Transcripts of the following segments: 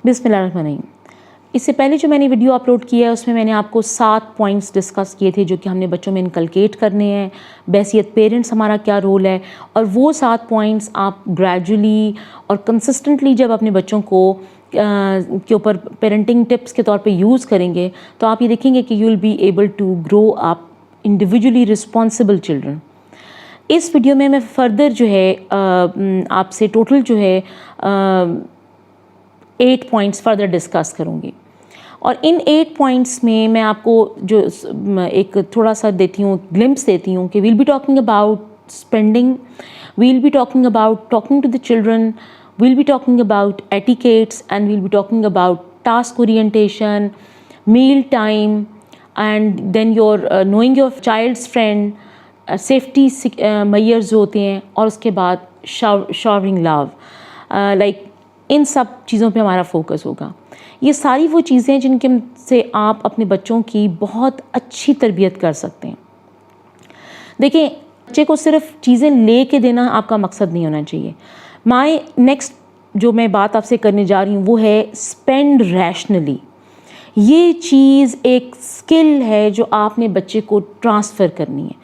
بسم اللہ الرحمن الرحیم. اس سے پہلے جو میں نے ویڈیو اپلوڈ کیا ہے اس میں نے آپ کو 7 پوائنٹس ڈسکس کیے تھے جو کہ ہم نے بچوں میں انکلکیٹ کرنے ہیں. بحیثیت پیرنٹس ہمارا کیا رول ہے, اور وہ 7 پوائنٹس آپ گریجولی اور کنسسٹنٹلی جب اپنے بچوں کو کے اوپر پیرنٹنگ ٹپس کے طور پہ یوز کریں گے تو آپ یہ دیکھیں گے کہ you will be able to grow up individually responsible children. اس ویڈیو میں فردر جو ہے آپ سے ٹوٹل جو ہے 8 پوائنٹس فردر ڈسکس کروں گی, اور ان 8 پوائنٹس میں آپ کو جو ایک تھوڑا سا دیتی ہوں, گلمپس دیتی ہوں کہ we'll be talking about spending, we'll be talking about talking to the children, we'll be talking about etiquettes, and we'll be talking about task orientation, meal time, and then your knowing your child's friend, safety measures جو ہوتے ہیں, اور اس کے بعد showering love, like ان سب چیزوں پہ ہمارا فوکس ہوگا. یہ ساری وہ چیزیں جن کے سے آپ اپنے بچوں کی بہت اچھی تربیت کر سکتے ہیں. دیکھیں, بچے کو صرف چیزیں لے کے دینا آپ کا مقصد نہیں ہونا چاہیے. مائی نیکسٹ جو میں بات آپ سے کرنے جا رہی ہوں وہ ہے اسپینڈ ریشنلی. یہ چیز ایک اسکل ہے جو آپ نے بچے کو ٹرانسفر کرنی ہے.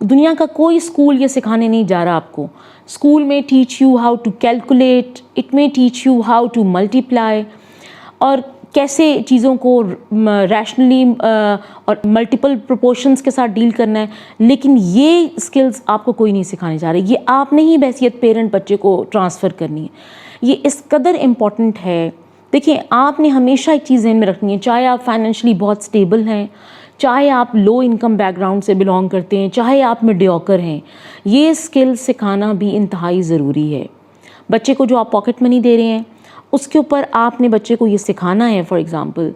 دنیا کا کوئی اسکول یہ سکھانے نہیں جا رہا آپ کو. اسکول میں teach you how to calculate, it میں teach you how to multiply, اور کیسے چیزوں کو ریشنلی اور ملٹیپل پروپورشنز کے ساتھ ڈیل کرنا ہے, لیکن یہ اسکلز آپ کو کوئی نہیں سکھانے جا رہے. یہ آپ نے ہی بحیثیت پیرنٹ بچے کو ٹرانسفر کرنی ہے. یہ اس قدر امپورٹنٹ ہے. دیکھیں, آپ نے ہمیشہ ایک چیز ذہن میں رکھنی ہے, چاہے آپ فائنینشلی بہت اسٹیبل ہیں, چاہے آپ لو انکم بیک گراؤنڈ سے بلانگ کرتے ہیں, چاہے آپ میڈیوکر ہیں, یہ اسکل سکھانا بھی انتہائی ضروری ہے. بچے کو جو آپ پاکٹ منی دے رہے ہیں اس کے اوپر آپ نے بچے کو یہ سکھانا ہے, فار ایگزامپل,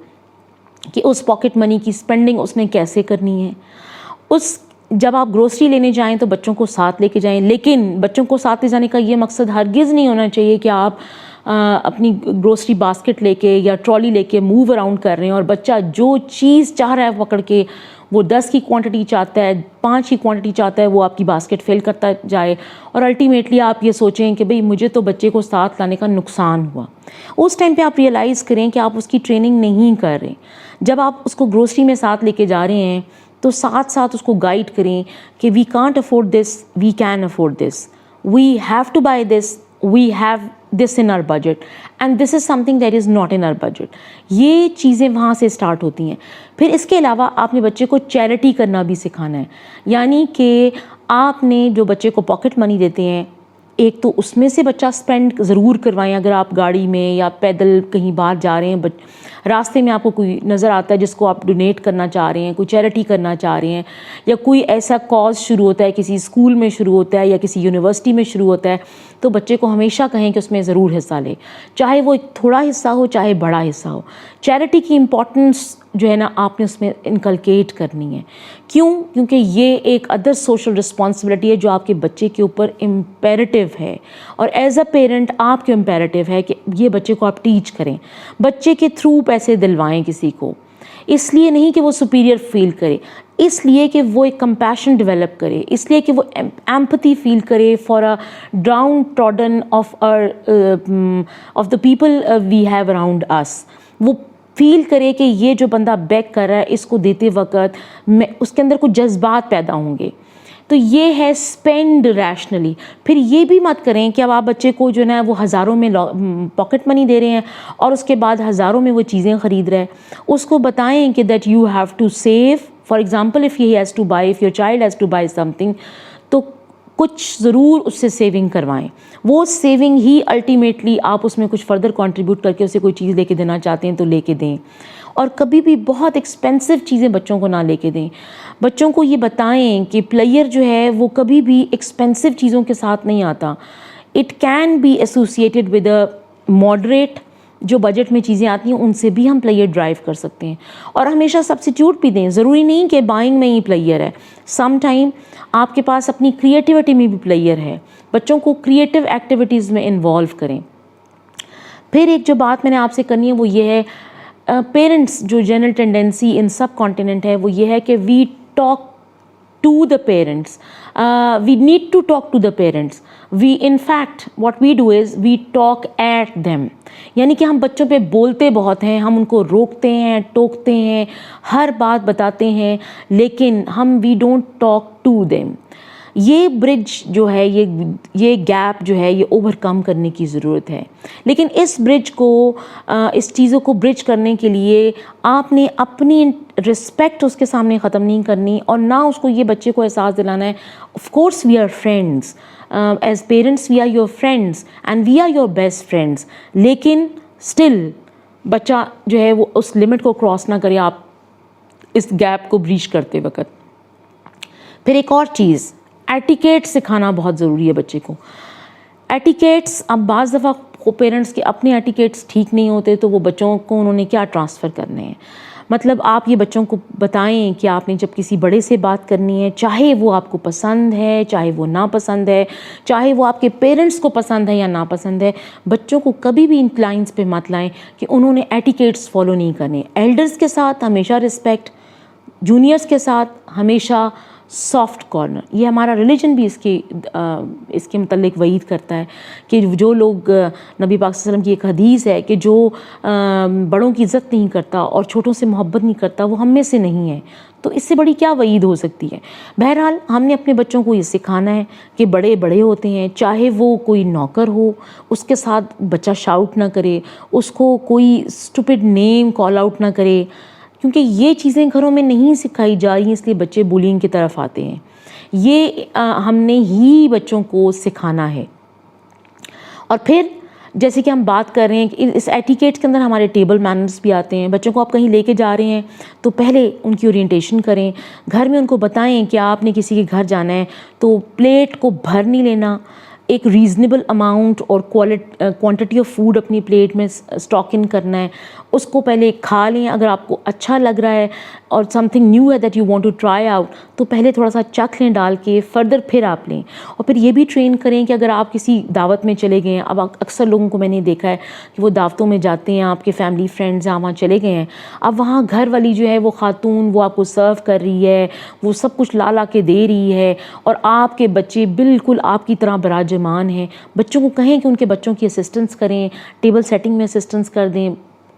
کہ اس پاکٹ منی کی اسپینڈنگ اس نے کیسے کرنی ہے. جب آپ گروسری لینے جائیں تو بچوں کو ساتھ لے کے جائیں, لیکن بچوں کو ساتھ لے جانے کا یہ مقصد ہرگز نہیں ہونا چاہیے کہ آپ اپنی گروسری باسکٹ لے کے یا ٹرالی لے کے موو اراؤنڈ کر رہے ہیں, اور بچہ جو چیز چاہ رہا ہے پکڑ کے, وہ 10 کی کوانٹٹی چاہتا ہے, 5 کی کوانٹٹی چاہتا ہے, وہ آپ کی باسکٹ فل کرتا جائے, اور الٹیمیٹلی آپ یہ سوچیں کہ بھئی مجھے تو بچے کو ساتھ لانے کا نقصان ہوا. اس ٹائم پہ آپ ریئلائز کریں کہ آپ اس کی ٹریننگ نہیں کر رہے. جب آپ اس کو گروسری میں ساتھ لے کے جا رہے ہیں تو ساتھ ساتھ اس کو گائیڈ کریں کہ we can't afford this, we can afford this, we have to buy this, we have this in our budget, and this is something that is not in our budget. یہ چیزیں وہاں سے start ہوتی ہیں. پھر اس کے علاوہ آپ نے بچے کو چیریٹی کرنا بھی سکھانا ہے. یعنی کہ آپ نے جو بچے کو پاکٹ منی دیتے ہیں, ایک تو اس میں سے بچہ اسپینڈ ضرور کروائیں. اگر آپ گاڑی میں یا پیدل کہیں باہر جا رہے ہیں, راستے میں آپ کو کوئی نظر آتا ہے جس کو آپ ڈونیٹ کرنا چاہ رہے ہیں, کوئی چیریٹی کرنا چاہ رہے ہیں, یا کوئی ایسا کاز شروع ہوتا ہے, کسی اسکول میں شروع ہوتا ہے یا کسی یونیورسٹی میں شروع ہوتا ہے, تو بچے کو ہمیشہ کہیں کہ اس میں ضرور حصہ لے, چاہے وہ تھوڑا حصہ ہو چاہے بڑا حصہ ہو. چیریٹی کی امپورٹنس جو ہے نا آپ نے اس میں انکلکیٹ کرنی ہے. کیوں؟ کیونکہ یہ ایک ادر سوشل رسپانسبلٹی ہے جو آپ کے بچے کے اوپر امپیریٹیو ہے, اور ایز اے پیرنٹ آپ کے امپیریٹیو ہے کہ یہ بچے کو آپ ٹیچ کریں. بچے کے تھرو پیسے دلوائیں کسی کو, اس لیے نہیں کہ وہ سپیریئر فیل کرے, اس لیے کہ وہ ایک کمپیشن ڈیولپ کرے, اس لیے کہ وہ ایمپتھی فیل کرے for a downtrodden of the people we have around us. وہ فیل کرے کہ یہ جو بندہ بیک کر رہا ہے اس کو دیتے وقت میں اس کے اندر کچھ جذبات پیدا ہوں گے. تو یہ ہے اسپینڈ ریشنلی. پھر یہ بھی مت کریں کہ اب آپ بچے کو جو نا وہ ہزاروں میں پاکٹ منی دے رہے ہیں اور اس کے بعد ہزاروں میں وہ چیزیں خرید رہے ہیں. اس کو بتائیں کہ that you have to save. For example if he has to buy, if your child has to buy something, تو کچھ ضرور اس سے سیونگ کروائیں. وہ سیونگ ہی الٹیمیٹلی آپ اس میں کچھ فردر کنٹریبیوٹ کر کے اسے کوئی چیز لے کے دینا چاہتے ہیں تو لے کے دیں. اور کبھی بھی بہت ایکسپینسو چیزیں بچوں کو نہ لے کے دیں. بچوں کو یہ بتائیں کہ پلیئر جو ہے وہ کبھی بھی ایکسپینسو چیزوں کے ساتھ نہیں آتا. It can be associated with a moderate, جو بجٹ میں چیزیں آتی ہیں ان سے بھی ہم پلیئر ڈرائیو کر سکتے ہیں. اور ہمیشہ سبسٹیوٹ بھی دیں. ضروری نہیں کہ بائنگ میں ہی پلیئر ہے, سم ٹائم آپ کے پاس اپنی کریٹیوٹی میں بھی پلیئر ہے. بچوں کو کریٹیو ایکٹیویٹیز میں انوالو کریں. پھر ایک جو بات میں نے آپ سے کرنی ہے وہ یہ ہے, پیرنٹس جو general tendency in subcontinent ہے وہ یہ ہے کہ we talk to the parents. We need to talk to the parents. In fact, what we do is we talk at them. یعنی کہ ہم بچوں پہ بولتے بہت ہیں, ہم ان کو روکتے ہیں, ٹوکتے ہیں, ہر بات بتاتے ہیں, لیکن ہم we don't talk to them. یہ برج جو ہے, یہ گیپ جو ہے, یہ اوور کم کرنے کی ضرورت ہے. لیکن اس برج کو, اس چیزوں کو برج کرنے کے لیے آپ نے اپنی رسپیکٹ اس کے سامنے ختم نہیں کرنی, اور نہ اس کو یہ بچے کو احساس دلانا ہے of course we are friends, as parents we are your friends and we are your best friends, لیکن اسٹل بچہ جو ہے وہ اس لمٹ کو کراس نہ کرے آپ اس گیپ کو بریچ کرتے وقت. پھر ایک اور چیز, ایٹیکیٹ سکھانا بہت ضروری ہے بچے کو. ایٹیکیٹس, اب بعض دفعہ پیرنٹس کے اپنے ایٹیکیٹس ٹھیک نہیں ہوتے تو وہ بچوں کو انہوں نے کیا ٹرانسفر کرنے ہیں. مطلب آپ یہ بچوں کو بتائیں کہ آپ نے جب کسی بڑے سے بات کرنی ہے, چاہے وہ آپ کو پسند ہے, چاہے وہ ناپسند ہے, چاہے وہ آپ کے پیرنٹس کو پسند ہے یا ناپسند ہے, بچوں کو کبھی بھی ان لائنس پہ مت لائیں کہ انہوں نے ایٹیکیٹس فالو نہیں کرنے. ایلڈرز کے ساتھ ہمیشہ رسپیکٹ, جونیئرس کے ساتھ ہمیشہ سافٹ کارنر. یہ ہمارا ریلیجن بھی اس کے متعلق وعید کرتا ہے کہ جو لوگ, نبی پاک صلی اللہ علیہ وسلم کی ایک حدیث ہے کہ جو بڑوں کی عزت نہیں کرتا اور چھوٹوں سے محبت نہیں کرتا وہ ہم میں سے نہیں ہے. تو اس سے بڑی کیا وعید ہو سکتی ہے. بہرحال ہم نے اپنے بچوں کو یہ سکھانا ہے کہ بڑے بڑے ہوتے ہیں, چاہے وہ کوئی نوکر ہو اس کے ساتھ بچہ شاؤٹ نہ کرے, اس کو کوئی اسٹوپڈ نیم کال آؤٹ نہ کرے, کیونکہ یہ چیزیں گھروں میں نہیں سکھائی جا رہی ہیں, اس لیے بچے بولنگ کی طرف آتے ہیں. یہ ہم نے ہی بچوں کو سکھانا ہے. اور پھر جیسے کہ ہم بات کر رہے ہیں کہ اس ایٹیکیٹ کے اندر ہمارے ٹیبل مینرز بھی آتے ہیں. بچوں کو آپ کہیں لے کے جا رہے ہیں تو پہلے ان کی اورینٹیشن کریں, گھر میں ان کو بتائیں کہ آپ نے کسی کے گھر جانا ہے تو پلیٹ کو بھر نہیں لینا, ایک ریزنیبل اماؤنٹ اور کوانٹٹی آف فوڈ اپنی پلیٹ میں اسٹاک ان کرنا ہے. اس کو پہلے کھا لیں, اگر آپ کو اچھا لگ رہا ہے اور سم تھنگ نیو ہے that you want to try out تو پہلے تھوڑا سا چکھ لیں ڈال کے, فردر پھر آپ لیں. اور پھر یہ بھی ٹرین کریں کہ اگر آپ کسی دعوت میں چلے گئے ہیں, اب اکثر لوگوں کو میں نے دیکھا ہے کہ وہ دعوتوں میں جاتے ہیں, آپ کے فیملی فرینڈز ہیں وہاں چلے گئے ہیں, اب وہاں گھر والی جو ہے وہ خاتون وہ آپ کو سرو کر رہی ہے, وہ سب کچھ لا کے دے رہی ہے, اور آپ کے بچے بالکل آپ کی طرح براجمان ہیں. بچوں کو کہیں کہ ان کے بچوں کی اسسٹنس کریں, ٹیبل سیٹنگ میں اسسٹنس کر دیں,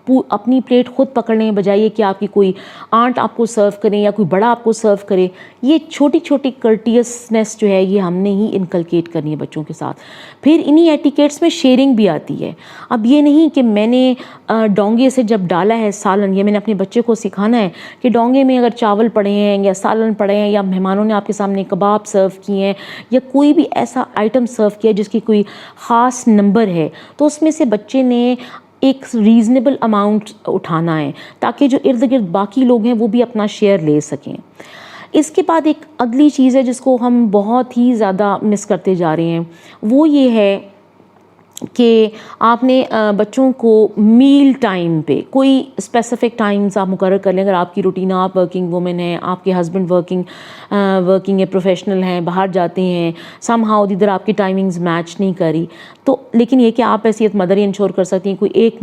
اپنی پلیٹ خود پکڑنے بجائے کہ آپ کی کوئی آنٹ آپ کو سرو کریں یا کوئی بڑا آپ کو سرو کرے. یہ چھوٹی چھوٹی کرٹیسنس جو ہے یہ ہم نے ہی انکلکیٹ کرنی ہے بچوں کے ساتھ. پھر انہی ایٹیکیٹس میں شیئرنگ بھی آتی ہے. اب یہ نہیں کہ میں نے ڈونگے سے جب ڈالا ہے سالن, یہ میں نے اپنے بچے کو سکھانا ہے کہ ڈونگے میں اگر چاول پڑے ہیں یا سالن پڑے ہیں یا مہمانوں نے آپ کے سامنے کباب سرو کیے ہیں یا کوئی بھی ایسا آئٹم سرو کیا جس کی کوئی خاص نمبر ہے, تو اس میں سے بچے نے ایک ریزنیبل اماؤنٹ اٹھانا ہے تاکہ جو ارد گرد باقی لوگ ہیں وہ بھی اپنا شیئر لے سکیں. اس کے بعد ایک اگلی چیز ہے جس کو ہم بہت ہی زیادہ مس کرتے جا رہے ہیں, وہ یہ ہے کہ آپ نے بچوں کو میل ٹائم پہ کوئی اسپیسیفک ٹائمز آپ مقرر کر لیں. اگر آپ کی روٹین, آپ ورکنگ وومن ہیں, آپ کے ہسبینڈ ورکنگ ہے, پروفیشنل ہیں, باہر جاتے ہیں, سم ہاؤ ادھر آپ کی ٹائمنگز میچ نہیں کری, تو لیکن یہ کہ آپ ایسی مدر انشور کر سکتی ہیں کوئی ایک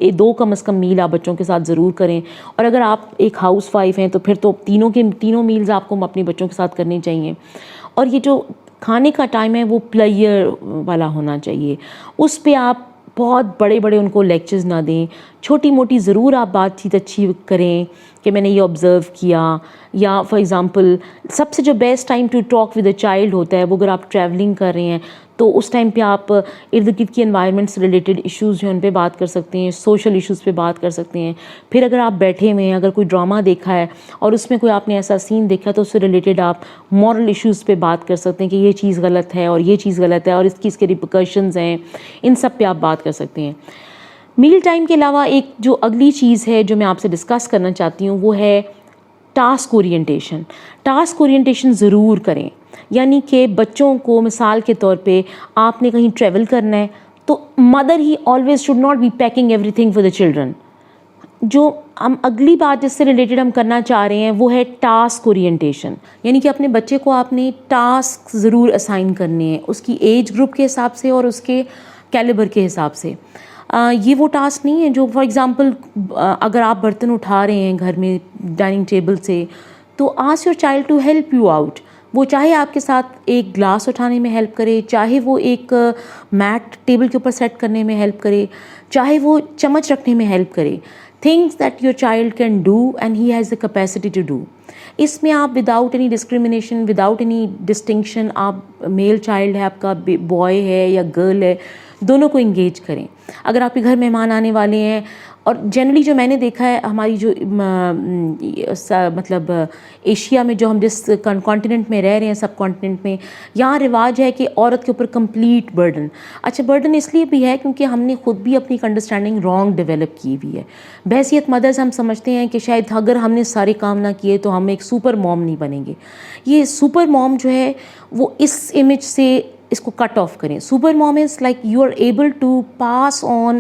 دو کم از کم میل آپ بچوں کے ساتھ ضرور کریں. اور اگر آپ ایک ہاؤس وائف ہیں تو پھر تو تینوں میلز آپ کو اپنے بچوں کے ساتھ کرنی چاہیے. اور یہ جو کھانے کا ٹائم ہے وہ پلیئر والا ہونا چاہیے, اس پہ آپ بہت بڑے ان کو لیکچرز نہ دیں, چھوٹی موٹی ضرور آپ بات چیت اچھی کریں کہ میں نے یہ آبزرو کیا. یا فار ایگزامپل سب سے جو best time to talk with a child ہوتا ہے وہ اگر آپ ٹریولنگ کر رہے ہیں تو اس ٹائم پہ آپ ارد گرد کی انوائرمنٹ سے ریلیٹڈ ایشوز جو ہیں ان پہ بات کر سکتے ہیں, سوشل ایشوز پہ بات کر سکتے ہیں. پھر اگر آپ بیٹھے ہوئے ہیں, اگر کوئی ڈرامہ دیکھا ہے اور اس میں کوئی آپ نے ایسا سین دیکھا تو اس سے ریلیٹڈ آپ مورل ایشوز پہ بات کر سکتے ہیں کہ یہ چیز غلط ہے اور یہ چیز غلط ہے اور اس کے ریپرکشنز ہیں, ان سب پہ آپ بات کر سکتے ہیں. میل ٹائم کے علاوہ ایک جو اگلی چیز ہے جو میں آپ سے ڈسکس کرنا چاہتی ہوں وہ ہے ٹاسک اورینٹیشن. ٹاسک اورینٹیشن ضرور کریں, یعنی کہ بچوں کو مثال کے طور پہ آپ نے کہیں ٹریول کرنا ہے تو مدر ہی always should not be packing everything for the children. جو ہم اگلی بات جس سے ریلیٹڈ ہم کرنا چاہ رہے ہیں وہ ہے ٹاسک اورینٹیشن, یعنی کہ اپنے بچے کو آپ نے ٹاسک ضرور اسائن کرنے ہیں اس کی ایج گروپ کے حساب سے اور اس کے کیلیبر کے حساب سے. یہ وہ ٹاسک نہیں ہے جو فار ایگزامپل اگر آپ برتن اٹھا رہے ہیں گھر میں ڈائننگ ٹیبل سے تو ask your child to help you out. وہ چاہے آپ کے ساتھ ایک گلاس اٹھانے میں ہیلپ کرے, چاہے وہ ایک میٹ ٹیبل کے اوپر سیٹ کرنے میں ہیلپ کرے, چاہے وہ چمچ رکھنے میں ہیلپ کرے, things that your child can do and he has the capacity to do. اس میں آپ without any discrimination, without any distinction, آپ میل چائلڈ ہے, آپ کا بوائے ہے یا گرل ہے, دونوں کو انگیج کریں. اگر آپ کے گھر مہمان آنے والے ہیں, اور جنرلی جو میں نے دیکھا ہے ہماری جو مطلب ایشیا میں جو ہم جس کانٹیننٹ میں رہ رہے ہیں, سب کانٹیننٹ میں, یہاں رواج ہے کہ عورت کے اوپر کمپلیٹ برڈن. اچھا, برڈن اس لیے بھی ہے کیونکہ ہم نے خود بھی اپنی انڈرسٹینڈنگ رانگ ڈیولپ کی ہوئی ہے. بحیثیت مدرس ہم سمجھتے ہیں کہ شاید اگر ہم نے سارے کام نہ کیے تو ہم ایک سپر موم نہیں بنیں گے. یہ سپر موم جو ہے وہ اس امیج سے اس کو کٹ آف کریں. Super mom is like you are able to pass on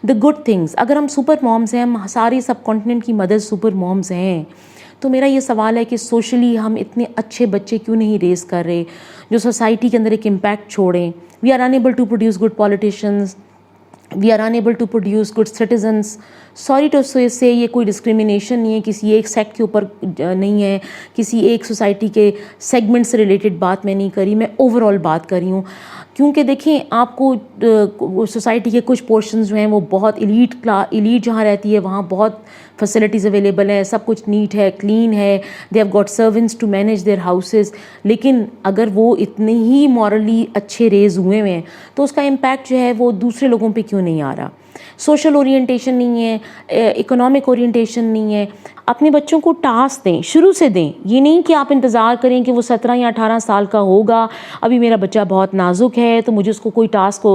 the good things. اگر ہم سپر مومز ہیں, ہم ساری سب کانٹیننٹ کی مدرس سپر مومز ہیں, تو میرا یہ سوال ہے کہ سوشلی ہم اتنے اچھے بچے کیوں نہیں ریز کر رہے جو سوسائٹی کے اندر ایک امپیکٹ چھوڑیں. We are enable to produce good politicians, we are enable to produce good citizens. Sorry to say یہ کوئی ڈسکریمنیشن نہیں ہے, کسی ایک سیکٹ کے اوپر نہیں ہے, کسی ایک سوسائٹی کے سیگمنٹ سے ریلیٹڈ بات میں نہیں کری, میں اوور آل بات کر رہی ہوں. کیونکہ دیکھیں, آپ کو سوسائٹی کے کچھ پورشنز جو ہیں وہ بہت ایلیٹ جہاں رہتی ہے وہاں بہت فیسلٹیز اویلیبل ہیں, سب کچھ نیٹ ہے, کلین ہے, they have got servants to manage their houses. لیکن اگر وہ اتنے ہی مورلی اچھے ریز ہوئے ہیں تو اس کا امپیکٹ جو ہے وہ دوسرے لوگوں پہ کیوں نہیں آ رہا؟ سوشل اورینٹیشن نہیں ہے, اکنامک اورینٹیشن نہیں ہے. اپنے بچوں کو ٹاسک دیں, شروع سے دیں. یہ نہیں کہ آپ انتظار کریں کہ وہ 17 یا 18 سال کا ہوگا, ابھی میرا بچہ بہت نازک ہے تو مجھے اس کو کوئی ٹاسک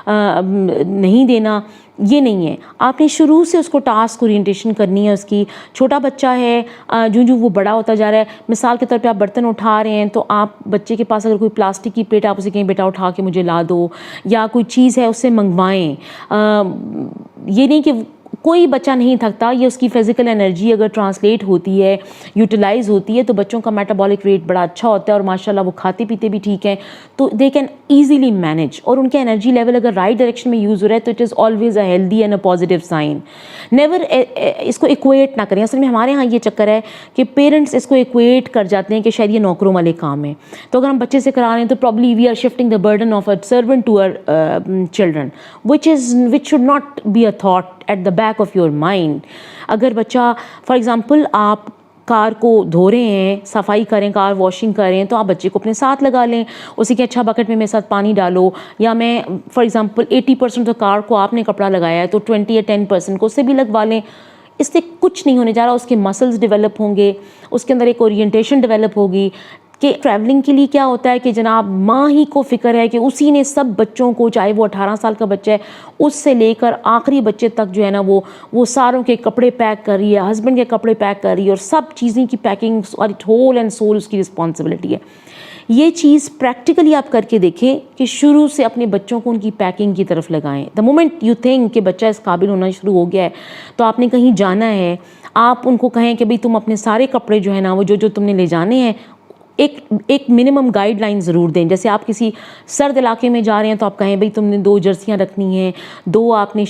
نہیں دینا. یہ نہیں ہے. آپ نے شروع سے اس کو ٹاسک اورینٹیشن کرنی ہے. اس کی چھوٹا بچہ ہے, جو وہ بڑا ہوتا جا رہا ہے, مثال کے طور پہ آپ برتن اٹھا رہے ہیں تو آپ بچے کے پاس اگر کوئی پلاسٹک کی پلیٹ, آپ اسے کہیں بیٹا اٹھا کے مجھے لا دو, یا کوئی چیز ہے اس سے منگوائیں. یہ نہیں کہ کوئی بچہ نہیں تھکتا, یہ اس کی فزیکل انرجی اگر ٹرانسلیٹ ہوتی ہے, یوٹیلائز ہوتی ہے, تو بچوں کا میٹابولک ریٹ بڑا اچھا ہوتا ہے اور ماشاءاللہ وہ کھاتے پیتے بھی ٹھیک ہیں, تو دے کین ایزیلی مینیج. اور ان کے انرجی لیول اگر رائٹ ڈائریکشن میں یوز ہو رہا ہے تو it is always a healthy and a positive sign. Never اس کو ایکویٹ نہ کریں. اصل میں ہمارے ہاں یہ چکر ہے کہ پیرنٹس اس کو ایکویٹ کر جاتے ہیں کہ شاید یہ نوکروں والے کام ہیں, تو اگر ہم بچے سے کرا رہے ہیں تو probably we are shifting the burden of a servant to our children, which should not be a thought at the back of your mind. اگر بچہ فار ایگزامپل آپ کار کو دھو رہے ہیں, صفائی کریں, کار واشنگ کریں, تو آپ بچے کو اپنے ساتھ لگا لیں, اسے کہ اچھا بکٹ میں میرے ساتھ پانی ڈالو, یا میں فار ایگزامپل 80% کار کو آپ نے کپڑا لگایا ہے تو 20 یا 10% کو اسے بھی لگوا لیں. اس سے کچھ نہیں ہونے جا رہا. اس کے مسلز ڈیولپ ہوں گے, اس کے اندر ایک اورینٹیشن ڈیولپ ہوگی. کہ ٹریولنگ کے لیے کیا ہوتا ہے کہ جناب ماں ہی کو فکر ہے کہ اسی نے سب بچوں کو, چاہے وہ 18 سال کا بچہ ہے, اس سے لے کر آخری بچے تک جو ہے نا وہ ساروں کے کپڑے پیک کر رہی ہے, ہسبینڈ کے کپڑے پیک کر رہی ہے, اور سب چیزیں کی پیکنگ اور ہول اینڈ سول اس کی رسپانسبلٹی ہے. یہ چیز پریکٹیکلی آپ کر کے دیکھیں کہ شروع سے اپنے بچوں کو ان کی پیکنگ کی طرف لگائیں. دا مومنٹ یو تھنک کہ بچہ اس قابل ہونا شروع ہو گیا ہے, تو آپ نے کہیں جانا ہے, آپ ان کو کہیں کہ بھئی تم اپنے سارے کپڑے جو ہے نا وہ جو تم نے لے جانے ہیں, ایک منیمم گائیڈ لائن ضرور دیں. جیسے آپ کسی سرد علاقے میں جا رہے ہیں تو آپ کہیں بھئی تم نے 2 جرسیاں رکھنی ہیں, 2 آپ نے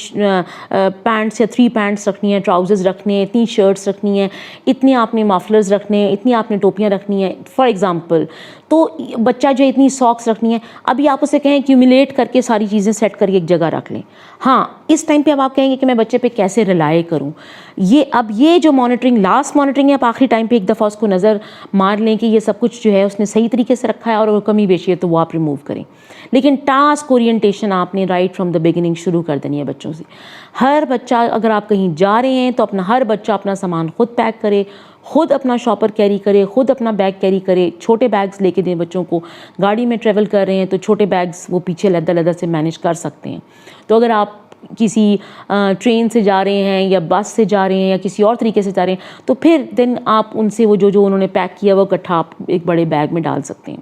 پینٹس یا 3 پینٹس رکھنی ہیں, ٹراؤزرز رکھنے ہیں, اتنی شرٹس رکھنی ہیں, اتنے آپ نے مافلرز رکھنے ہیں, اتنی آپ نے ٹوپیاں رکھنی ہیں فار ایگزامپل. تو بچہ جو اتنی ساکس رکھنی ہے, ابھی آپ اسے کہیں کیومولیٹ کر کے ساری چیزیں سیٹ کر کے ایک جگہ رکھ لیں. ہاں, اس ٹائم پہ اب آپ کہیں گے کہ میں بچے پہ کیسے ریلائی کروں. یہ جو مانیٹرنگ, لاسٹ مانیٹرنگ ہے, آپ آخری ٹائم پہ ایک دفعہ اس کو نظر مار لیں کہ یہ سب کچھ جو ہے اس نے صحیح طریقے سے رکھا ہے, اور وہ کمی بیشی ہے تو وہ آپ ریموو کریں. لیکن ٹاسک اورینٹیشن آپ نے رائٹ فرام دا بگننگ شروع کر دینی ہے بچوں سے. ہر بچہ, اگر آپ کہیں جا رہے ہیں تو ہر بچہ اپنا سامان خود پیک کرے, خود اپنا شاپر کیری کرے, خود اپنا بیگ کیری کرے. چھوٹے بیگز لے کے دیں بچوں کو. گاڑی میں ٹریول کر رہے ہیں تو چھوٹے بیگز وہ پیچھے علیحدہ سے مینیج کر سکتے ہیں. تو اگر آپ کسی ٹرین سے جا رہے ہیں یا بس سے جا رہے ہیں یا کسی اور طریقے سے جا رہے ہیں تو پھر دن آپ ان سے وہ جو انہوں نے پیک کیا وہ اکٹھا آپ ایک بڑے بیگ میں ڈال سکتے ہیں.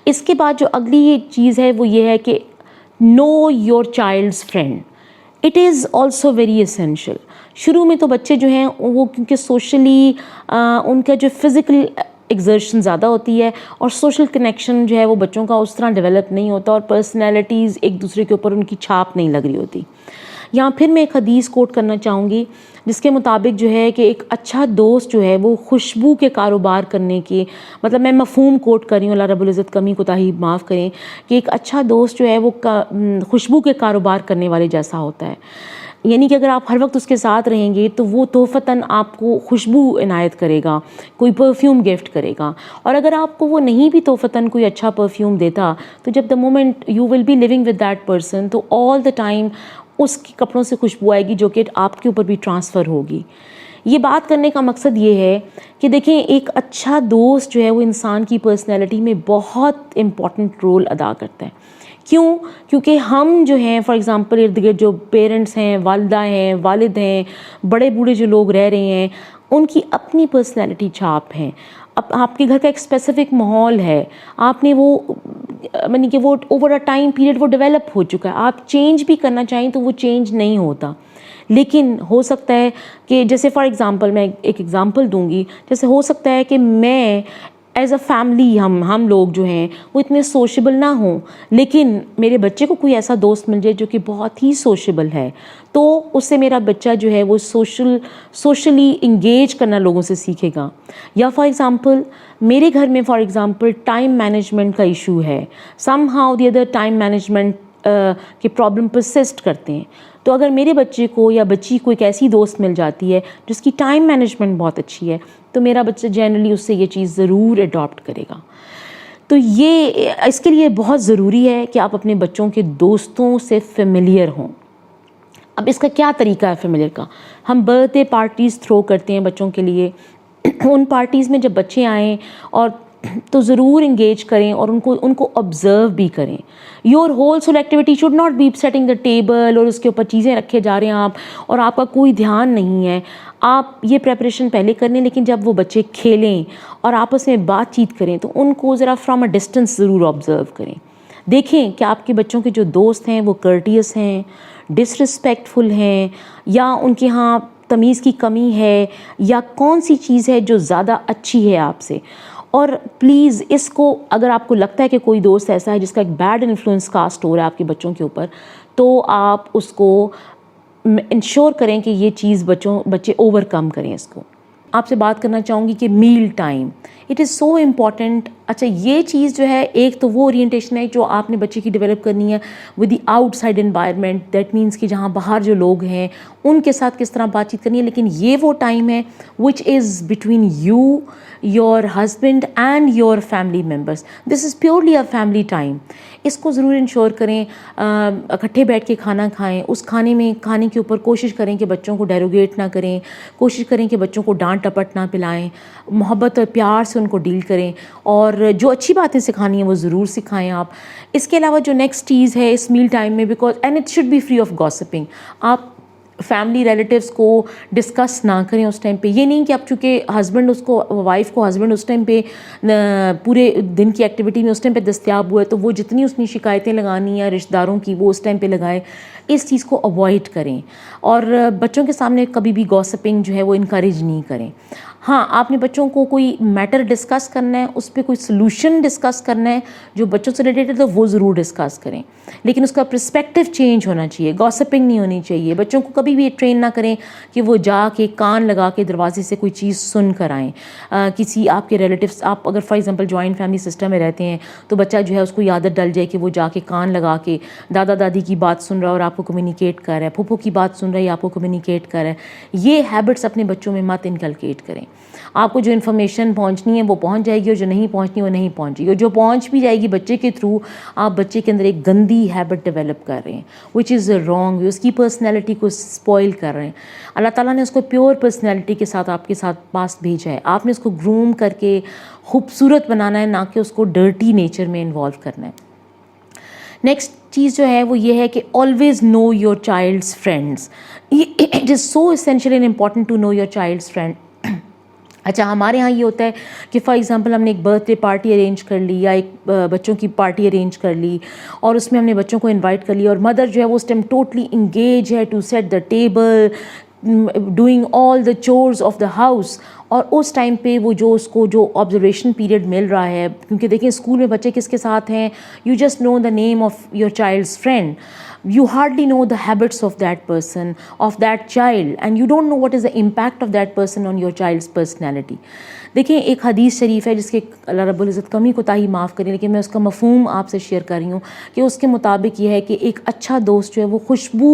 اس کے بعد جو اگلی چیز ہے وہ یہ ہے کہ know your child's friend. It is also very essential. شروع میں تو بچے جو ہیں وہ کیونکہ سوشلی ان کا جو فزیکل ایگزرشن زیادہ ہوتی ہے اور سوشل کنیکشن جو ہے وہ بچوں کا اس طرح ڈیولپ نہیں ہوتا, اور پرسنالٹیز ایک دوسرے کے اوپر ان کی چھاپ نہیں لگ رہی ہوتی. یہاں پھر میں ایک حدیث کوٹ کرنا چاہوں گی جس کے مطابق جو ہے کہ ایک اچھا دوست جو ہے وہ خوشبو کے کاروبار کرنے کی، مطلب میں مفہوم کوٹ کر رہی ہوں، اللہ رب العزت کمی کوتاہی معاف کریں، کہ ایک اچھا دوست جو ہے وہ خوشبو کے کاروبار کرنے والے جیسا ہوتا ہے. یعنی کہ اگر آپ ہر وقت اس کے ساتھ رہیں گے تو وہ تحفتاً آپ کو خوشبو عنایت کرے گا، کوئی پرفیوم گفٹ کرے گا. اور اگر آپ کو وہ نہیں بھی تحفتاً کوئی اچھا پرفیوم دیتا تو جب the moment you will be living with that person تو آل دا ٹائم اس کے کپڑوں سے خوشبو آئے گی جو کہ آپ کے اوپر بھی ٹرانسفر ہوگی. یہ بات کرنے کا مقصد یہ ہے کہ دیکھیں ایک اچھا دوست جو ہے وہ انسان کی پرسنالٹی میں بہت امپورٹنٹ رول ادا کرتا ہے. کیوں؟ کیونکہ ہم جو ہیں فار ایگزامپل ارد گرد جو پیرنٹس ہیں، والدہ ہیں، والد ہیں، بڑے بوڑھے جو لوگ رہ رہے ہیں، ان کی اپنی پرسنالٹی چھاپ ہیں. اب آپ کے گھر کا ایک اسپیسیفک ماحول ہے، آپ نے وہ یعنی کہ وہ اوور اے ٹائم پیریڈ وہ ڈیولپ ہو چکا ہے. آپ چینج بھی کرنا چاہیں تو وہ چینج نہیں ہوتا. لیکن ہو سکتا ہے کہ جیسے فار ایگزامپل میں ایک ایگزامپل دوں گی، جیسے ہو سکتا ہے کہ میں ایز اے فیملی ہم لوگ جو ہیں وہ اتنے سوشیبل نہ ہوں، لیکن میرے بچے کو کوئی ایسا دوست مل جائے جو کہ بہت ہی سوشیبل ہے تو اس سے میرا بچہ جو ہے وہ سوشلی انگیج کرنا لوگوں سے سیکھے گا. یا فار ایگزامپل میرے گھر میں فار ایگزامپل ٹائم مینجمنٹ کا ایشو ہے، some how the other time management کے پرابلم پرسسٹ کرتے ہیں. تو اگر میرے بچے کو یا بچی کو ایک ایسی دوست مل جاتی ہے جس کی ٹائم مینجمنٹ بہت اچھی ہے تو میرا بچہ جنرلی اس سے یہ چیز ضرور اڈاپٹ کرے گا. تو یہ اس کے لیے بہت ضروری ہے کہ آپ اپنے بچوں کے دوستوں سے فیملیئر ہوں. اب اس کا کیا طریقہ ہے فیملیئر کا؟ ہم برتھ ڈے پارٹیز تھرو کرتے ہیں بچوں کے لیے. ان پارٹیز میں جب بچے آئیں اور تو ضرور انگیج کریں اور ان کو آبزرو بھی کریں. Your whole sole activity should not be setting the table اور اس کے اوپر چیزیں رکھے جا رہے ہیں آپ اور آپ کا کوئی دھیان نہیں ہے. آپ یہ پریپریشن پہلے کرنے، لیکن جب وہ بچے کھیلیں اور آپس میں بات چیت کریں تو ان کو ذرا فرام اے ڈسٹینس ضرور آبزرو کریں. دیکھیں کہ آپ کے بچوں کے جو دوست ہیں وہ کرٹیس ہیں، ڈس رسپیکٹفل ہیں، یا ان کے ہاں تمیز کی کمی ہے، یا کون سی چیز ہے جو زیادہ اچھی ہے آپ سے. اور پلیز اس کو اگر آپ کو لگتا ہے کہ کوئی دوست ایسا ہے جس کا ایک بیڈ انفلوئنس کاسٹ ہو رہا ہے آپ کے بچوں کے اوپر، تو آپ اس کو انشور کریں کہ یہ چیز بچے اوور کم کریں اس کو. آپ سے بات کرنا چاہوں گی کہ meal time it is so important. اچھا یہ چیز جو ہے ایک تو وہ اورینٹیشن ہے جو آپ نے بچے کی ڈیولپ کرنی ہے with the out side environment, that means کہ جہاں باہر جو لوگ ہیں ان کے ساتھ کس طرح بات چیت کرنی ہے. لیکن یہ وہ ٹائم ہے which is between you, your husband and your family members. This is purely a family time. اس کو ضرور انشور کریں اکٹھے بیٹھ کے کھانا کھائیں. اس کھانے کے اوپر کوشش کریں کہ بچوں کو ڈیروگیٹ نہ کریں، کوشش کریں کہ بچوں کو ڈانٹ ٹپٹ نہ پلائیں، محبت اور پیار سے ان کو ڈیل کریں، اور جو اچھی باتیں سکھانی ہیں وہ ضرور سکھائیں آپ. اس کے علاوہ جو نیکسٹ چیز ہے اس میل ٹائم میں، because and it should be free of gossiping, آپ فیملی ریلیٹیوز کو ڈسکس نہ کریں اس ٹائم پہ. یہ نہیں کہ اب چونکہ ہسبینڈ وائف کو ہسبینڈ اس ٹائم پہ پورے دن کی ایکٹیویٹی میں اس ٹائم پہ دستیاب ہوا ہے تو وہ جتنی اس نے شکایتیں لگانی ہیں رشتہ داروں کی وہ اس ٹائم پہ لگائے. اس چیز کو اوائڈ کریں اور بچوں کے سامنے کبھی بھی گاسپنگ جو ہے وہ انکریج نہیں کریں. ہاں آپ نے بچوں کو کوئی میٹر ڈسکس کرنا ہے، اس پہ کوئی سلوشن ڈسکس کرنا ہے جو بچوں سے ریلیٹڈ ہے، وہ ضرور ڈسکس کریں، لیکن اس کا پرسپیکٹیو چینج ہونا چاہیے. گاسپنگ نہیں ہونی چاہیے. بچوں کو کبھی بھی ٹرین نہ کریں کہ وہ جا کے کان لگا کے دروازے سے کوئی چیز سن کر آئیں. کسی آپ کے ریلیٹیوس، آپ اگر for example joint family system میں رہتے ہیں تو بچہ جو ہے اس کو عادت ڈل جائے کہ وہ جا کے کان لگا کے دادا دادی کی بات سن رہا ہے اور آپ کو کمیونیکیٹ کر رہا ہے، پھوپھو کی بات سن رہا ہے آپ کو کمیونیکیٹ کر رہا ہے. یہ ہیبٹس اپنے بچوں میں مت انکلکیٹ کریں. آپ کو جو انفارمیشن پہنچنی ہے وہ پہنچ جائے گی اور جو نہیں پہنچنی وہ نہیں پہنچے گی. اور جو پہنچ بھی جائے گی بچے کے تھرو، آپ بچے کے اندر ایک گندی ہیبٹ ڈیولپ کر رہے ہیں وچ از رانگ. اس کی پرسنالٹی کو اسپوائل کر رہے ہیں. اللہ تعالیٰ نے اس کو پیور پرسنالٹی کے ساتھ آپ کے ساتھ پاس بھیجا ہے. آپ نے اس کو گروم کر کے خوبصورت بنانا ہے، نہ کہ اس کو ڈرٹی نیچر میں انوالو کرنا ہے. نیکسٹ چیز جو ہے وہ یہ ہے کہ always know your child's friends. It is so essential and important to know your child's friend. اچھا ہمارے ہاں یہ ہوتا ہے کہ فار ایگزامپل ہم نے ایک برتھ ڈے پارٹی ارینج کر لی یا ایک بچوں کی پارٹی ارینج کر لی اور اس میں ہم نے بچوں کو انوائٹ کر لیا اور مدر جو ہے وہ اس ٹائم ٹوٹلی انگیج ہے to set the table, doing all the chores of the house. اور اس ٹائم پہ وہ جو اس کو جو آبزرویشن پیریڈ مل رہا ہے, کیونکہ دیکھیں اسکول میں بچے کس کے ساتھ ہیں, you just know the name of your child's friend, you hardly know the habits of that person, of that child, and you don't know what is the impact of that person on your child's personality. دیکھیں ایک حدیث شریف ہے جس کے اللہ رب العزت کمی کوتاہی معاف کریں, لیکن میں اس کا مفہوم آپ سے شیئر کر رہی ہوں کہ اس کے مطابق یہ ہے کہ ایک اچھا دوست جو ہے وہ خوشبو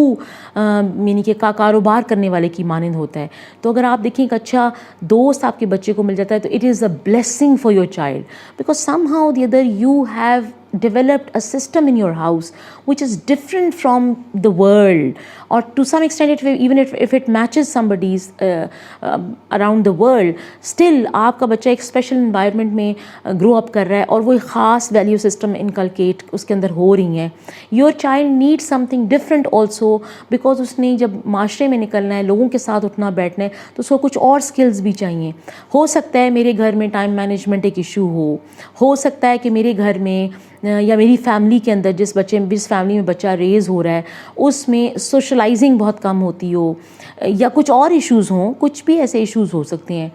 یعنی کہ کاروبار کرنے والے کی مانند ہوتا ہے. تو اگر آپ دیکھیں ایک اچھا دوست آپ کے بچے کو مل جاتا ہے تو it is a blessing for your child, because some how the other you have developed a system in your house which is different from the world, or to some extent even if it matches somebody's around the world, still آپ کا بچہ ایک special environment میں گرو اپ کر رہا ہے اور وہ ایک خاص ویلیو سسٹم انکلکیٹ اس کے اندر ہو رہی ہیں. Your child need something different also, because اس نے جب معاشرے میں نکلنا ہے, لوگوں کے ساتھ اٹھنا بیٹھنا ہے, تو اس کو کچھ اور اسکلز بھی چاہیے. ہو سکتا ہے میرے گھر میں ٹائم مینجمنٹ ایک ایشو ہو سکتا ہے کہ میرے گھر میں یا میری فیملی کے اندر جس فیملی میں بچہ ریز ہو رہا ہے اس میں سوشلائزنگ بہت کم ہوتی ہو, یا کچھ اور ایشوز ہوں, کچھ بھی ایسے ایشوز ہو سکتے ہیں.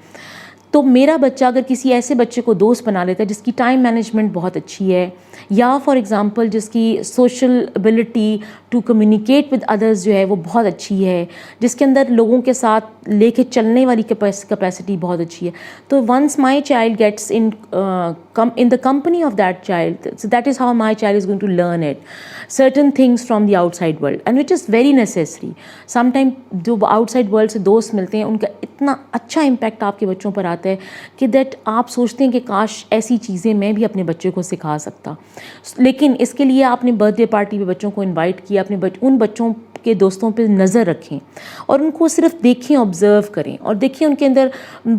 تو میرا بچہ اگر کسی ایسے بچے کو دوست بنا لیتا ہے جس کی ٹائم مینجمنٹ بہت اچھی ہے, یا فار ایگزامپل جس کی social ability to communicate with others جو ہے وہ بہت اچھی ہے, جس کے اندر لوگوں کے ساتھ لے کے چلنے والی کیپیسٹی بہت اچھی ہے, تو once my child gets in the company of that child, so that is how my child is going to learn certain things from the outside world, and which is very necessary. Sometimes جو outside world سے دوست ملتے ہیں ان کا اتنا اچھا impact آپ کے بچوں پر آتا ہے کہ دیٹ آپ سوچتے ہیں کہ کاش ایسی چیزیں میں بھی اپنے بچے کو سکھا سکتا. لیکن اس کے لیے آپ نے برتھ ڈے پارٹی پہ بچوں کو انوائٹ کیا, اپنے ان بچوں کے دوستوں پہ نظر رکھیں اور ان کو صرف دیکھیں, آبزرو کریں, اور دیکھیں ان کے اندر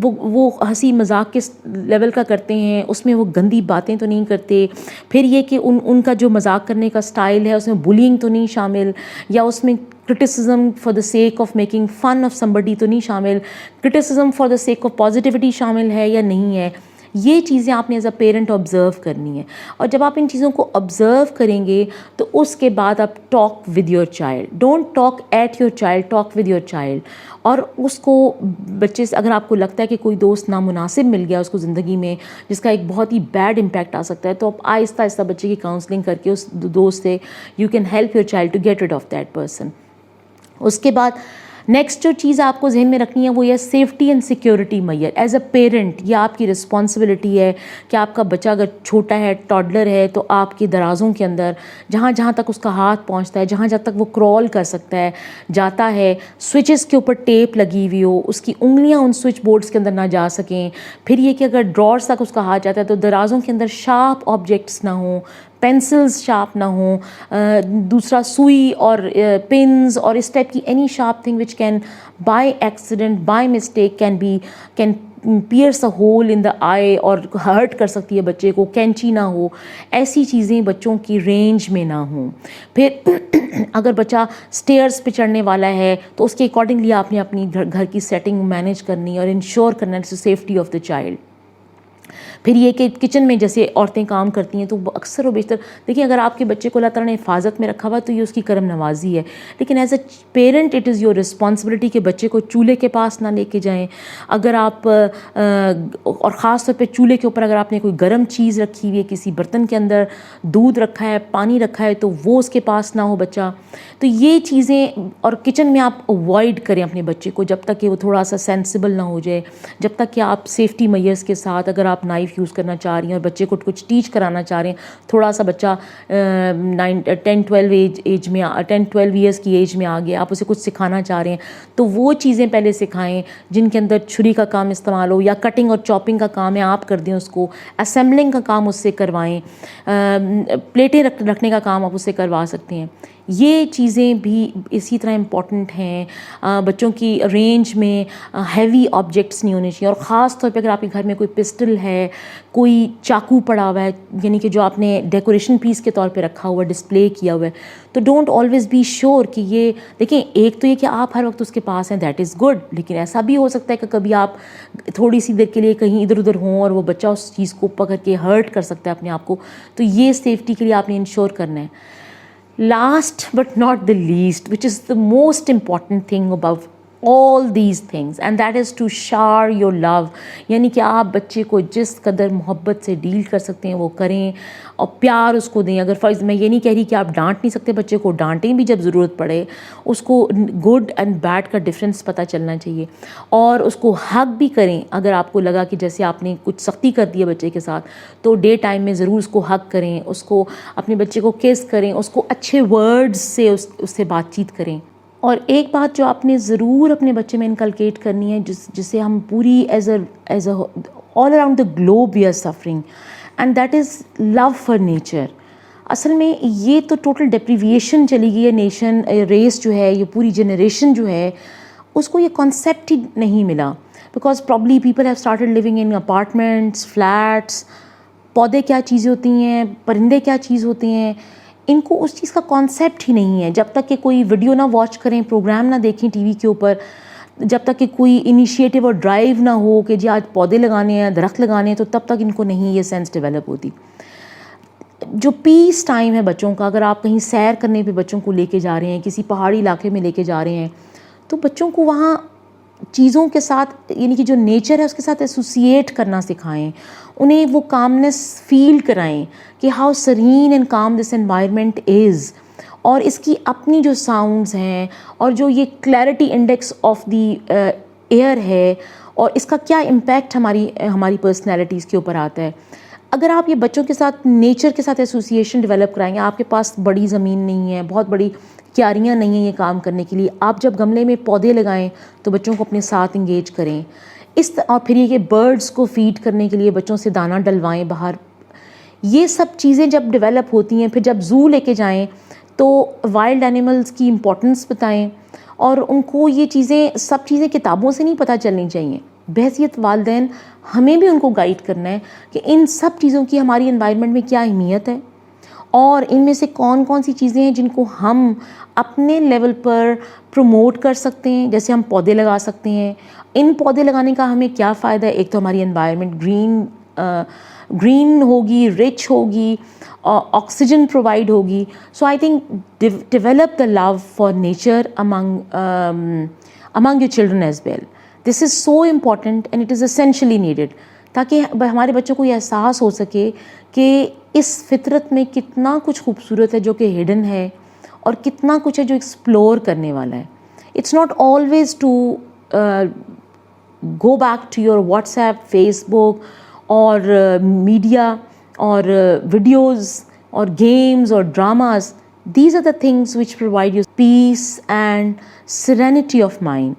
وہ ہنسی مذاق کس لیول کا کرتے ہیں, اس میں وہ گندی باتیں تو نہیں کرتے, پھر یہ کہ ان کا جو مذاق کرنے کا سٹائل ہے اس میں بولینگ تو نہیں شامل, یا اس میں criticism for the sake of making fun of somebody تو نہیں شامل, criticism for the sake of positivity شامل ہے یا نہیں ہے. یہ چیزیں آپ نے ایز اے پیرنٹ آبزرو کرنی ہے, اور جب آپ ان چیزوں کو آبزرو کریں گے تو اس کے بعد آپ talk with your child, don't talk at your child, talk with your child. اور اس کو بچے سے اگر آپ کو لگتا ہے کہ کوئی دوست نامناسب مل گیا اس کو زندگی میں جس کا ایک بہت ہی بیڈ امپیکٹ آ سکتا ہے, تو آپ آہستہ آہستہ بچے کی کاؤنسلنگ کر کے اس دوست سے you can help your child to get rid of that person. اس کے بعد نیکسٹ جو چیز آپ کو ذہن میں رکھنی ہے وہ یہ safety and security measure. As a parent یہ آپ کی رسپانسبلٹی ہے کہ آپ کا بچہ اگر چھوٹا ہے, ٹاڈلر ہے, تو آپ کے درازوں کے اندر جہاں تک اس کا ہاتھ پہنچتا ہے, جہاں تک وہ کرال کر سکتا ہے, جاتا ہے, سوئچز کے اوپر ٹیپ لگی ہوئی ہو, اس کی انگلیاں ان سوئچ بورڈز کے اندر نہ جا سکیں. پھر یہ کہ اگر ڈرارز تک اس کا ہاتھ جاتا ہے تو درازوں کے اندر شارپ آبجیکٹس نہ ہوں, پینسلز شارپ نہ ہوں, دوسرا سوئی اور پنز اور اس ٹائپ کی any sharp thing which can by accident, by mistake can pierce a hole in the eye اور ہرٹ کر سکتی ہے بچے کو. کینچی نہ ہو, ایسی چیزیں بچوں کی رینج میں نہ ہوں. پھر اگر بچہ اسٹیئرس پہ چڑھنے والا ہے تو اس کے اکارڈنگلی آپ نے اپنی گھر کی سیٹنگ مینیج کرنی اور انشور کرنا سیفٹی آف دا چائلڈ. پھر یہ کہ کچن میں جیسے عورتیں کام کرتی ہیں تو اکثر و بیشتر دیکھیں اگر آپ کے بچے کو اللہ تعالیٰ نے حفاظت میں رکھا ہوا تو یہ اس کی کرم نوازی ہے, لیکن as a parent it is your responsibility کہ بچے کو چولہے کے پاس نہ لے کے جائیں. اگر آپ اور خاص طور پہ چولہے کے اوپر اگر آپ نے کوئی گرم چیز رکھی ہوئی ہے, کسی برتن کے اندر دودھ رکھا ہے, پانی رکھا ہے, تو وہ اس کے پاس نہ ہو بچہ. تو یہ چیزیں, اور کچن میں آپ اوائڈ کریں اپنے بچے کو جب تک کہ وہ تھوڑا سا سینسیبل نہ ہو جائے, جب تک کہ آپ سیفٹی میئرس کے ساتھ, اگر آپ نائف یوز کرنا چاہ رہی ہیں اور بچے کو کچھ ٹیچ کرانا چاہ رہے ہیں, تھوڑا سا بچہ 10-12 ایئرس کی ایج میں آ گیا, آپ اسے کچھ سکھانا چاہ رہے ہیں تو وہ چیزیں پہلے سکھائیں جن کے اندر چھری کا کام استعمال ہو, یا کٹنگ اور چاپنگ کا کام ہے آپ کر دیں اس کو, اسمبلنگ کا کام اس سے کروائیں, پلیٹیں رکھنے کا کام آپ اس سے کروا سکتے ہیں. یہ چیزیں بھی اسی طرح امپورٹنٹ ہیں. بچوں کی رینج میں ہیوی آبجیکٹس نہیں ہونے چاہیے, اور خاص طور پہ اگر آپ کے گھر میں کوئی پسٹل ہے, کوئی چاقو پڑا ہوا ہے, یعنی کہ جو آپ نے ڈیکوریشن پیس کے طور پہ رکھا ہوا ہے, ڈسپلے کیا ہوا ہے, تو ڈونٹ آلویز بی شیور کہ یہ دیکھیں, ایک تو یہ کہ آپ ہر وقت اس کے پاس ہیں, دیٹ از گڈ, لیکن ایسا بھی ہو سکتا ہے کہ کبھی آپ تھوڑی سی دیر کے لیے کہیں ادھر ادھر ہوں اور وہ بچہ اس چیز کو پکڑ کے ہرٹ کر سکتا ہے اپنے آپ کو. تو یہ سیفٹی کے لیے آپ نے انشور کرنا ہے. Last but not the least, which is the most important thing about all these things, and that is to shower your love. یعنی کہ آپ بچے کو جس قدر محبت سے ڈیل کر سکتے ہیں وہ کریں اور پیار اس کو دیں. اگر فرض میں یہ نہیں کہہ رہی کہ آپ ڈانٹ نہیں سکتے بچے کو, ڈانٹیں بھی جب ضرورت پڑے, اس کو گڈ اینڈ بیڈ کا ڈفرینس پتہ چلنا چاہیے, اور اس کو حق بھی کریں. اگر آپ کو لگا کہ جیسے آپ نے کچھ سختی کر دی ہے بچے کے ساتھ, تو ڈے ٹائم میں ضرور اس کو حق کریں, اس کو اپنے بچے کو کس کریں, اس کو اچھے ورڈز سے اس سے بات چیت کریں. اور ایک بات جو آپ نے ضرور اپنے بچے میں انکلکیٹ کرنی ہے, جسے ہم پوری as a all around the globe we are suffering, and that is love for nature. اصل میں یہ تو ٹوٹل ڈپریویشن چلی گئی ہے نیشن ریس جو ہے, یہ پوری جنریشن جو ہے اس کو یہ کانسیپٹ ہی نہیں ملا, because probably people have started living in apartments, flats. پودے کیا چیزیں ہوتی ہیں, پرندے کیا چیز ہوتے ہیں, ان کو اس چیز کا کانسیپٹ ہی نہیں ہے. جب تک کہ کوئی ویڈیو نہ واچ کریں, پروگرام نہ دیکھیں ٹی وی کے اوپر, جب تک کہ کوئی انیشیٹو اور ڈرائیو نہ ہو کہ جی آج پودے لگانے ہیں, درخت لگانے ہیں, تو تب تک ان کو نہیں یہ سینس ڈیولپ ہوتی. جو پیس ٹائم ہے بچوں کا, اگر آپ کہیں سیر کرنے پہ بچوں کو لے کے جا رہے ہیں, کسی پہاڑی علاقے میں لے کے جا رہے ہیں, تو بچوں کو وہاں چیزوں کے ساتھ, یعنی کہ جو نیچر ہے اس کے ساتھ ایسوسیٹ کرنا سکھائیں, انہیں وہ کامنس فیل کرائیں کہ how serene and calm this environment is, اور اس کی اپنی جو ساؤنڈز ہیں, اور جو یہ clarity index of the air ہے, اور اس کا کیا امپیکٹ ہماری پرسنالٹیز کے اوپر آتا ہے. اگر آپ یہ بچوں کے ساتھ نیچر کے ساتھ ایسوسیشن ڈیولپ کرائیں گے, آپ کے پاس بڑی زمین نہیں ہے, بہت بڑی کیاریاں نہیں ہیں یہ کام کرنے کے لیے, آپ جب گملے میں پودے لگائیں تو بچوں کو اپنے ساتھ انگیج کریں. اور پھر یہ کہ برڈز کو فیڈ کرنے کے لیے بچوں سے دانہ ڈلوائیں باہر. یہ سب چیزیں جب ڈیولپ ہوتی ہیں, پھر جب زو لے کے جائیں تو وائلڈ اینیملز کی امپورٹنس بتائیں, اور ان کو یہ چیزیں, سب چیزیں کتابوں سے نہیں پتہ چلنی چاہیے. بحیثیت والدین ہمیں بھی ان کو گائیڈ کرنا ہے کہ ان سب چیزوں کی ہماری انوائرمنٹ میں کیا اہمیت ہے, اور ان میں سے کون کون سی چیزیں ہیں جن کو ہم اپنے لیول پر پروموٹ کر سکتے ہیں. جیسے ہم پودے لگا سکتے ہیں, ان پودے لگانے کا ہمیں کیا فائدہ ہے. ایک تو ہماری انوائرمنٹ گرین ہوگی, رچ ہوگی, آکسیجن پرووائڈ ہوگی. So I think develop the love for nature among your children as well. This is so important and it is essentially needed, تاکہ ہمارے بچوں کو یہ احساس ہو سکے کہ اس فطرت میں کتنا کچھ خوبصورت ہے جو کہ ہڈن ہے, اور کتنا کچھ ہے جو ایکسپلور کرنے والا ہے. It's not always to go back to your WhatsApp, Facebook اور میڈیا اور ویڈیوز اور گیمز اور dramas. These are the things which provide you peace and serenity of mind.